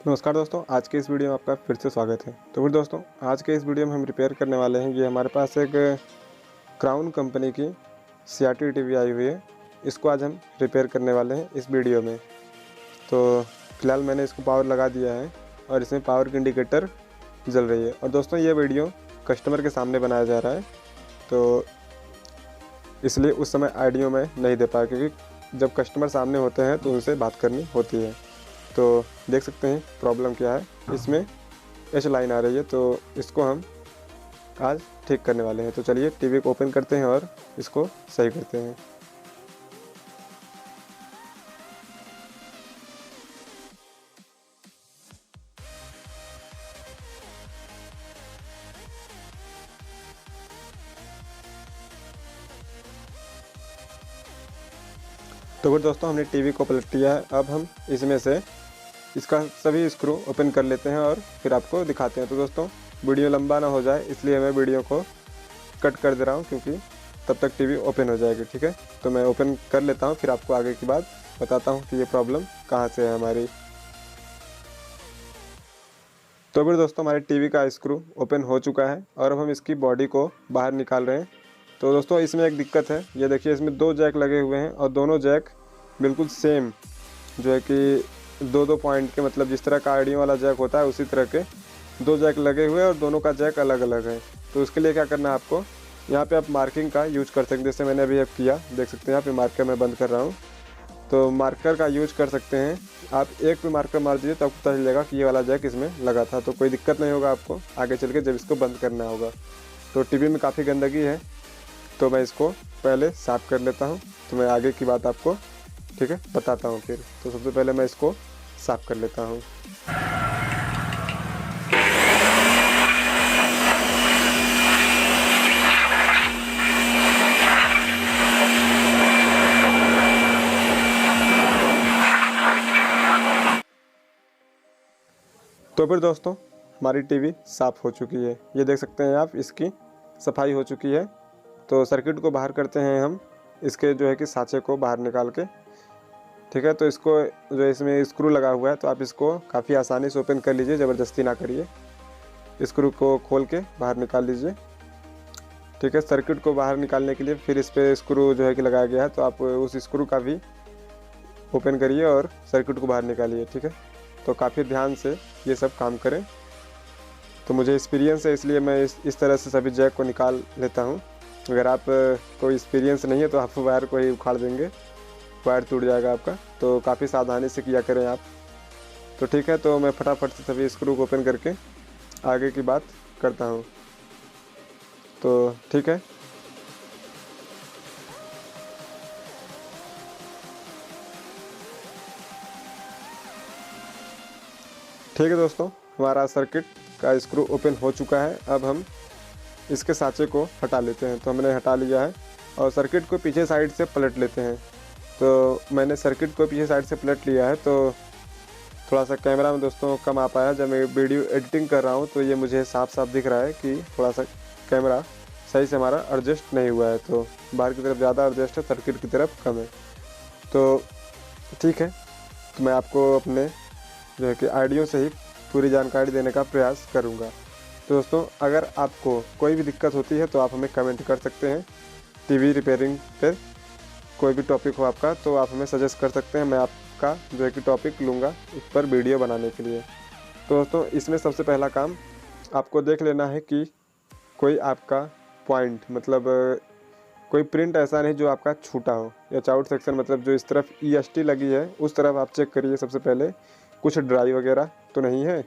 नमस्कार दोस्तों, आज के इस वीडियो में आपका फिर से स्वागत है। तो फिर दोस्तों, आज के इस वीडियो में हम रिपेयर करने वाले हैं। ये हमारे पास एक क्राउन कंपनी की CRT टीवी आई हुई है। इसको आज हम रिपेयर करने वाले हैं इस वीडियो में। तो फिलहाल मैंने इसको पावर लगा दिया है और इसमें पावर की इंडिकेटर जल रही है। और दोस्तों, ये वीडियो कस्टमर के सामने बनाया जा रहा है, तो इसलिए उस समय ऑडियो में नहीं दे पाया, क्योंकि जब कस्टमर सामने होते हैं तो उनसे बात करनी होती है। तो देख सकते हैं प्रॉब्लम क्या है। इसमें एच लाइन आ रही है, तो इसको हम आज ठीक करने वाले हैं। तो चलिए टीवी को ओपन करते हैं और इसको सही करते हैं। तो फिर दोस्तों, हमने टीवी को पलट लिया है। अब हम इसमें से इसका सभी स्क्रू ओपन कर लेते हैं और फिर आपको दिखाते हैं। तो दोस्तों, वीडियो लंबा ना हो जाए इसलिए मैं वीडियो को कट कर दे रहा हूँ, क्योंकि तब तक टीवी ओपन हो जाएगी। ठीक है, तो मैं ओपन कर लेता हूँ, फिर आपको आगे की बात बताता हूँ कि ये प्रॉब्लम कहाँ से है हमारी। तो फिर दोस्तों, हमारे टीवी का स्क्रू ओपन हो चुका है और अब हम इसकी बॉडी को बाहर निकाल रहे हैं। तो दोस्तों, इसमें एक दिक्कत है। ये देखिए, इसमें दो जैक लगे हुए हैं और दोनों जैक बिल्कुल सेम, जो है कि दो पॉइंट के, मतलब जिस तरह का आईडियो वाला जैक होता है उसी तरह के दो जैक लगे हुए हैं और दोनों का जैक अलग अलग है। तो उसके लिए क्या करना है आपको, यहाँ पे आप मार्किंग का यूज कर सकते हैं, जैसे मैंने अभी किया। देख सकते हैं यहाँ पे मार्कर मैं बंद कर रहा हूँ। तो मार्कर का यूज कर सकते हैं आप। एक पे मार्कर मार दीजिए तो आपको पता चलेगा कि ये वाला जैक इसमें लगा था। तो कोई दिक्कत नहीं होगा आपको आगे चल के जब इसको बंद करना होगा। तो टीवी में काफ़ी गंदगी है, तो मैं इसको पहले साफ़ कर लेता हूँ। तो मैं आगे की बात आपको ठीक है बताता हूँ फिर। तो सबसे पहले मैं इसको साफ़ कर लेता हूँ। तो फिर दोस्तों, हमारी टीवी साफ़ हो चुकी है। ये देख सकते हैं आप, इसकी सफाई हो चुकी है। तो सर्किट को बाहर करते हैं हम, इसके जो है कि साँचे को बाहर निकाल के। ठीक है, तो इसको जो इसमें स्क्रू लगा हुआ है, तो आप इसको काफ़ी आसानी से ओपन कर लीजिए, ज़बरदस्ती ना करिए। स्क्रू को खोल के बाहर निकाल लीजिए। ठीक है, सर्किट को बाहर निकालने के लिए फिर इस पर स्क्रू जो है कि लगाया गया है, तो आप उस स्क्रू का भी ओपन करिए और सर्किट को बाहर निकालिए। ठीक है, तो काफ़ी ध्यान से ये सब काम करें। तो मुझे एक्सपीरियंस है, इसलिए मैं इस तरह से सभी जैक को निकाल लेता हूँ। अगर आप कोई एक्सपीरियंस नहीं है तो आप वायर को ही उखाड़ देंगे, वायर टूट जाएगा आपका। तो काफ़ी सावधानी से किया करें आप। तो ठीक है, तो मैं फटाफट से सभी स्क्रू को ओपन करके आगे की बात करता हूँ। तो ठीक है, ठीक है दोस्तों, हमारा सर्किट का स्क्रू ओपन हो चुका है। अब हम इसके साँचे को हटा लेते हैं। तो हमने हटा लिया है और सर्किट को पीछे साइड से पलट लेते हैं। तो मैंने सर्किट को पीछे साइड से पलट लिया है। तो थोड़ा सा कैमरा में दोस्तों कम आ पाया, जब मैं वीडियो एडिटिंग कर रहा हूँ तो ये मुझे साफ साफ दिख रहा है कि थोड़ा सा कैमरा सही से हमारा एडजस्ट नहीं हुआ है। तो बाहर की तरफ ज़्यादा एडजस्ट है, सर्किट की तरफ कम है। तो ठीक है, तो मैं आपको अपने जो है कि ऑडियो से ही पूरी जानकारी देने का प्रयास करूँगा। तो दोस्तों, अगर आपको कोई भी दिक्कत होती है तो आप हमें कमेंट कर सकते हैं। टीवी रिपेयरिंग पर कोई भी टॉपिक हो आपका तो आप हमें सजेस्ट कर सकते हैं। मैं आपका जो है कि टॉपिक लूँगा उस पर वीडियो बनाने के लिए। तो दोस्तों, इसमें सबसे पहला काम आपको देख लेना है कि कोई आपका पॉइंट, मतलब कोई प्रिंट ऐसा नहीं जो आपका छूटा हो, या चाउट सेक्शन, मतलब जो इस तरफ EST लगी है उस तरफ आप चेक करिए सबसे पहले। कुछ ड्राई वगैरह तो नहीं है।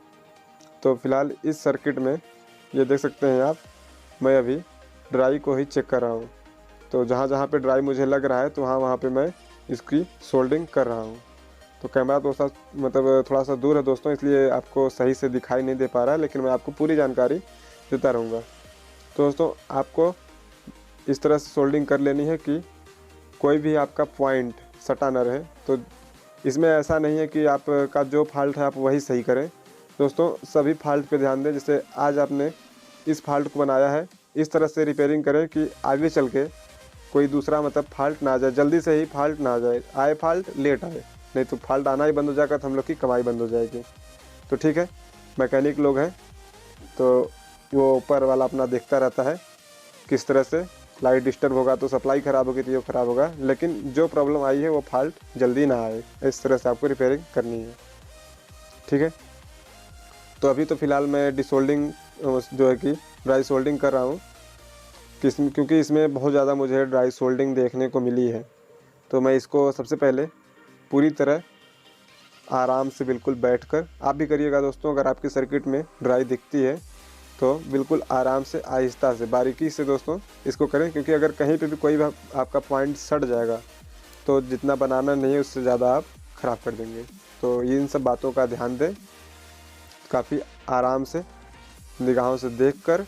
तो फिलहाल इस सर्किट में ये देख सकते हैं आप, मैं अभी ड्राई को ही चेक कर रहा हूँ। तो जहाँ जहाँ पे ड्राई मुझे लग रहा है तो वहाँ पे मैं इसकी सोल्डिंग कर रहा हूँ। तो कैमरा दोस्तों मतलब थोड़ा सा दूर है दोस्तों, इसलिए आपको सही से दिखाई नहीं दे पा रहा है, लेकिन मैं आपको पूरी जानकारी देता रहूँगा। तो दोस्तों, आपको इस तरह से सोल्डिंग कर लेनी है कि कोई भी आपका पॉइंट सटा न रहे। तो इसमें ऐसा नहीं है कि आपका जो फॉल्ट है आप वही सही करें। दोस्तों, सभी फॉल्ट पे ध्यान दें। जैसे आज आपने इस फॉल्ट को बनाया है, इस तरह से रिपेयरिंग करें कि आगे चल के कोई दूसरा मतलब फॉल्ट ना आ जाए, जल्दी से ही फॉल्ट ना आ जाए। आए फॉल्ट लेट आए, नहीं तो फॉल्ट आना ही बंद हो जाएगा तो हम लोग की कमाई बंद हो जाएगी। तो ठीक है, मैकेनिक लोग हैं तो वो ऊपर वाला अपना देखता रहता है किस तरह से लाइट डिस्टर्ब होगा तो सप्लाई ख़राब होगी तो ये ख़राब होगा, लेकिन जो प्रॉब्लम आई है वो फॉल्ट जल्दी ना आए, इस तरह से आपको रिपेयरिंग करनी है। ठीक है, तो अभी तो फ़िलहाल मैं डिसोल्डिंग जो है कि ड्राई सोल्डिंग कर रहा हूँ, क्योंकि इसमें बहुत ज़्यादा मुझे ड्राई सोल्डिंग देखने को मिली है। तो मैं इसको सबसे पहले पूरी तरह आराम से बिल्कुल बैठकर, आप भी करिएगा दोस्तों, अगर आपकी सर्किट में ड्राई दिखती है तो बिल्कुल आराम से आहिस्ता से बारीकी से दोस्तों इसको करें, क्योंकि अगर कहीं पे भी कोई भी आपका पॉइंट सट जाएगा तो जितना बनाना नहीं है उससे ज़्यादा आप ख़राब कर देंगे। तो इन सब बातों का ध्यान दें, काफ़ी आराम से निगाहों से देखकर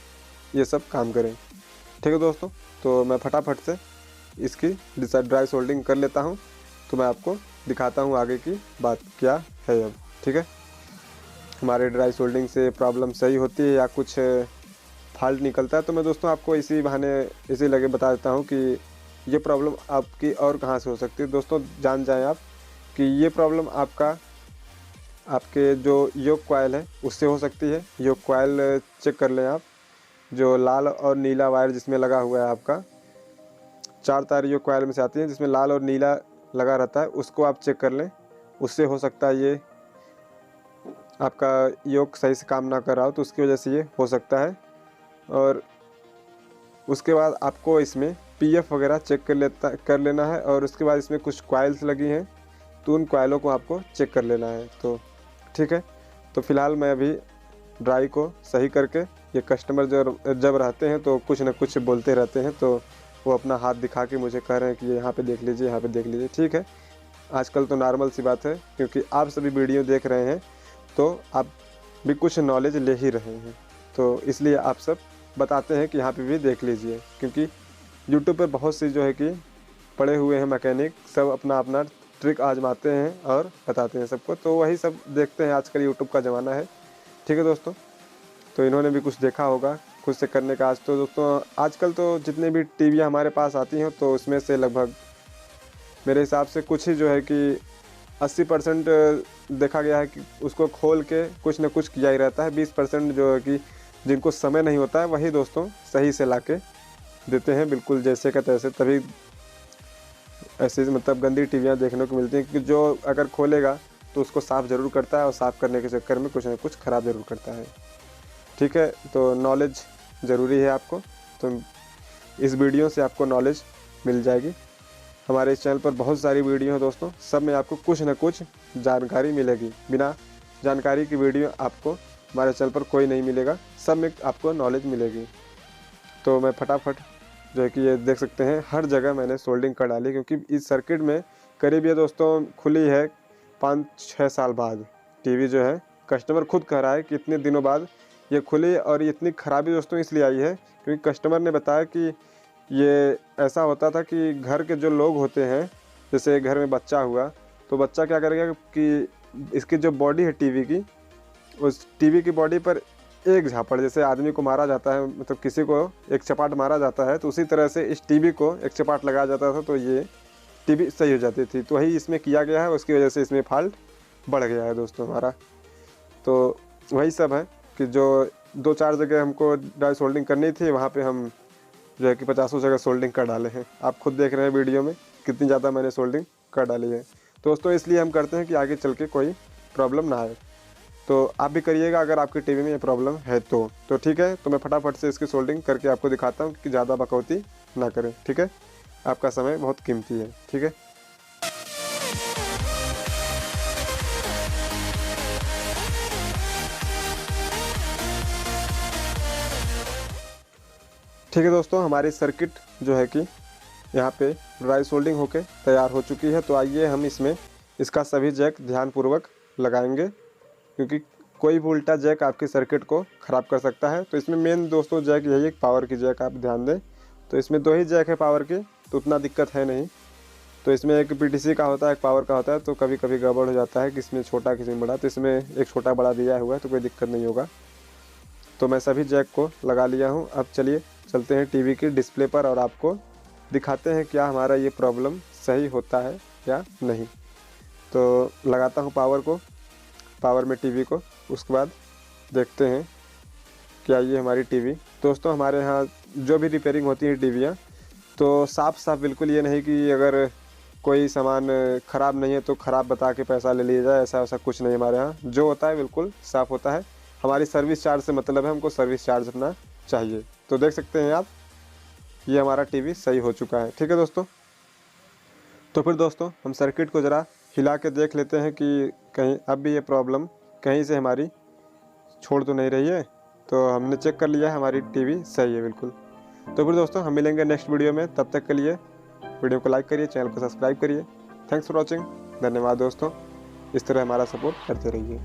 ये सब काम करें। ठीक है दोस्तों, तो मैं फटाफट से इसकी ड्राई सोल्डिंग कर लेता हूँ, तो मैं आपको दिखाता हूँ आगे की बात क्या है अब। ठीक है, हमारे ड्राई सोल्डिंग से प्रॉब्लम सही होती है या कुछ फॉल्ट निकलता है, तो मैं दोस्तों आपको इसी बहाने इसी लगे बता देता हूँ कि ये प्रॉब्लम आपकी और कहाँ से हो सकती है। दोस्तों जान जाएं आप कि ये प्रॉब्लम आपके जो योक कॉइल है उससे हो सकती है। योक कॉइल चेक कर लें आप, जो लाल और नीला वायर जिसमें लगा हुआ है, आपका 4 तार योक कॉइल में से आती है जिसमें लाल और नीला लगा रहता है, उसको आप चेक कर लें, उससे हो सकता है ये आपका योक सही से काम ना कर रहा हो, तो उसकी वजह से ये हो सकता है। और उसके बाद आपको इसमें पीएफ वगैरह चेक कर लेना है, और उसके बाद इसमें कुछ कॉइल्स लगी हैं तो उन कॉइलों को आपको चेक कर लेना है। तो ठीक है, तो फ़िलहाल मैं अभी ड्राई को सही करके, ये कस्टमर जब रहते हैं तो कुछ ना कुछ बोलते रहते हैं, तो वो अपना हाथ दिखा के मुझे कह रहे हैं कि ये यहाँ पे देख लीजिए, यहाँ पे देख लीजिए। ठीक है, आजकल तो नॉर्मल सी बात है, क्योंकि आप सभी वीडियो देख रहे हैं तो आप भी कुछ नॉलेज ले ही रहे हैं, तो इसलिए आप सब बताते हैं कि यहाँ पे भी देख लीजिए, क्योंकि यूट्यूब पर बहुत सी जो है कि पड़े हुए हैं मैकेनिक, सब अपना अपना ट्रिक आजमाते हैं और बताते हैं सबको, तो वही सब देखते हैं, आजकल यूट्यूब का ज़माना है। ठीक है दोस्तों, तो इन्होंने भी कुछ देखा होगा खुद से करने का। आज तो दोस्तों आजकल तो जितने भी टीवियाँ हमारे पास आती हैं तो उसमें से लगभग मेरे हिसाब से कुछ ही जो है कि 80% देखा गया है कि उसको खोल के कुछ न कुछ किया ही रहता है। 20% जो है कि जिनको समय नहीं होता है वही दोस्तों सही से लाके देते हैं, बिल्कुल जैसे का तैसे। तभी ऐसे मतलब गंदी टीवियाँ देखने को मिलती हैं कि जो अगर खोलेगा तो उसको साफ़ ज़रूर करता है और साफ़ करने के चक्कर में कुछ न कुछ ख़राब ज़रूर करता है। ठीक है, तो नॉलेज ज़रूरी है आपको, तो इस वीडियो से आपको नॉलेज मिल जाएगी। हमारे इस चैनल पर बहुत सारी वीडियो हैं दोस्तों, सब में आपको कुछ न कुछ जानकारी मिलेगी। बिना जानकारी की वीडियो आपको हमारे चैनल पर कोई नहीं मिलेगा, सब में आपको नॉलेज मिलेगी। तो मैं फटाफट जो है कि ये देख सकते हैं हर जगह मैंने सोल्डिंग कर डाली, क्योंकि इस सर्किट में करीब ये दोस्तों खुली है 5-6 साल बाद। टीवी जो है कस्टमर खुद कह रहा है कि इतने दिनों बाद ये खुली, और इतनी ख़राबी दोस्तों इसलिए आई है क्योंकि कस्टमर ने बताया कि ये ऐसा होता था कि घर के जो लोग होते हैं, जैसे घर में बच्चा हुआ तो बच्चा क्या करेगा कि इसकी जो बॉडी है टीवी की, उस टीवी की बॉडी पर एक झापड़, जैसे आदमी को मारा जाता है, मतलब किसी को एक चपाट मारा जाता है, तो उसी तरह से इस टीवी को एक चपाट लगाया जाता था, तो ये टीवी सही हो जाती थी। तो वही इसमें किया गया है, उसकी वजह से इसमें फॉल्ट बढ़ गया है दोस्तों हमारा। तो वही सब है कि जो 2-4 जगह हमको ड्राई सोल्डिंग करनी थी, वहाँ पे हम जो है कि 50 जगह सोल्डिंग कर डाले हैं। आप खुद देख रहे हैं वीडियो में कितनी ज़्यादा मैंने सोल्डिंग कर डाली है। दोस्तों इसलिए हम करते हैं कि आगे चल के कोई प्रॉब्लम ना आए, तो आप भी करिएगा अगर आपकी टीवी में ये प्रॉब्लम है तो ठीक है। तो मैं फटाफट से इसकी सोल्डिंग करके आपको दिखाता हूँ कि ज़्यादा बकौती ना करें। ठीक है, आपका समय बहुत कीमती है। ठीक है, ठीक है दोस्तों, हमारी सर्किट जो है कि यहाँ पे ड्राई सोल्डिंग होके तैयार हो चुकी है। तो आइए हम इसमें इसका सभी जैक ध्यानपूर्वक लगाएंगे, क्योंकि कोई भी उल्टा जैक आपकी सर्किट को ख़राब कर सकता है। तो इसमें मेन दोस्तों जैक यही है, पावर की जैक, आप ध्यान दें। तो इसमें 2 ही जैक है पावर की, तो उतना दिक्कत है नहीं। तो इसमें एक पीटीसी का होता है, एक पावर का होता है, तो कभी कभी गड़बड़ हो जाता है कि इसमें छोटा किसी में बड़ा, तो इसमें एक छोटा बड़ा दिया हुआ है, तो कोई दिक्कत नहीं होगा। तो मैं सभी जैक को लगा लिया हूँ। अब चलिए चलते हैं टीवी की डिस्प्ले पर और आपको दिखाते हैं क्या हमारा ये प्रॉब्लम सही होता है या नहीं। तो लगाता हूँ पावर को। पावर में टीवी को। उसके बाद देखते हैं क्या ये हमारी टीवी। दोस्तों हमारे यहाँ जो भी रिपेयरिंग होती है टीवियाँ, तो साफ साफ बिल्कुल ये नहीं कि अगर कोई सामान ख़राब नहीं है तो ख़राब बता के पैसा ले लिया जाए, ऐसा वैसा कुछ नहीं। हमारे यहाँ जो होता है बिल्कुल साफ़ होता है। हमारी सर्विस चार्ज से मतलब है, हमको सर्विस चार्ज अपना चाहिए। तो देख सकते हैं आप, ये हमारा टीवी सही हो चुका है। ठीक है दोस्तों, तो फिर दोस्तों हम सर्किट को ज़रा हिला के देख लेते हैं कि कहीं अब भी ये प्रॉब्लम कहीं से हमारी छोड़ तो नहीं रही है। तो हमने चेक कर लिया है, हमारी टीवी सही है बिल्कुल। तो फिर दोस्तों हम मिलेंगे नेक्स्ट वीडियो में, तब तक के लिए वीडियो को लाइक करिए, चैनल को सब्सक्राइब करिए। थैंक्स फॉर वॉचिंग, धन्यवाद दोस्तों। इस तरह हमारा सपोर्ट करते रहिए।